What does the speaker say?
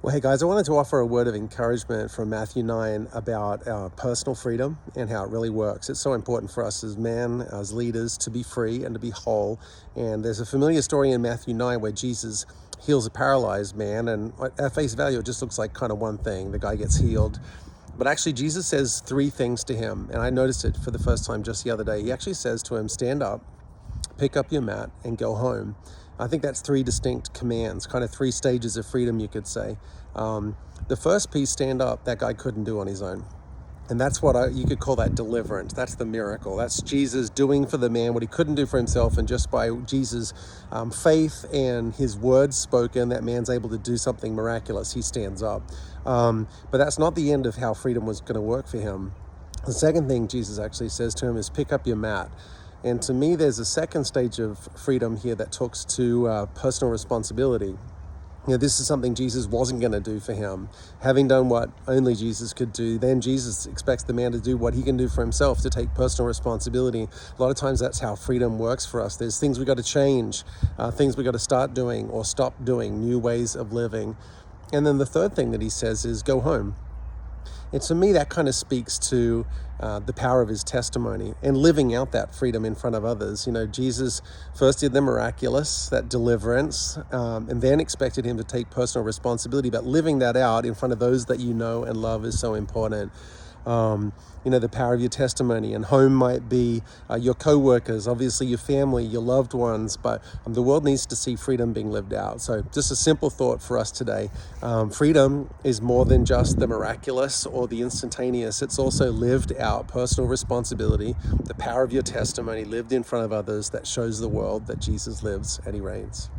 Well, hey guys, I wanted to offer a word of encouragement from Matthew 9 about our personal freedom and how it really works. It's so important for us as men, as leaders, to be free and to be whole. And there's a familiar story in Matthew 9 where Jesus heals a paralyzed man, and at face value, it just looks like kind of one thing. The guy gets healed. But actually, Jesus says three things to him, and I noticed it for the first time just the other day. He actually says to him, stand up, pick up your mat, and go home. I think that's three distinct commands, kind of three stages of freedom, you could say. The first piece, stand up, that guy couldn't do on his own. And that's what you could call that deliverance. That's the miracle. That's Jesus doing for the man what he couldn't do for himself. And just by Jesus' faith and his words spoken, that man's able to do something miraculous. He stands up. But that's not the end of how freedom was going to work for him. The second thing Jesus actually says to him is pick up your mat. And to me, there's a second stage of freedom here that talks to personal responsibility. This is something Jesus wasn't going to do for him. Having done what only Jesus could do, then Jesus expects the man to do what he can do for himself, to take personal responsibility. A lot of times that's how freedom works for us. There's things we got to change, things we got to start doing or stop doing, new ways of living. And then the third thing that he says is go home. And to me, that kind of speaks to the power of his testimony and living out that freedom in front of others. Jesus first did the miraculous, that deliverance, and then expected him to take personal responsibility. But living that out in front of those that you know and love is so important. The power of your testimony, and home might be your co-workers, obviously your family, your loved ones, but the world needs to see freedom being lived out. So just a simple thought for us today. Freedom is more than just the miraculous or the instantaneous. It's also lived out personal responsibility, the power of your testimony lived in front of others that shows the world that Jesus lives and he reigns.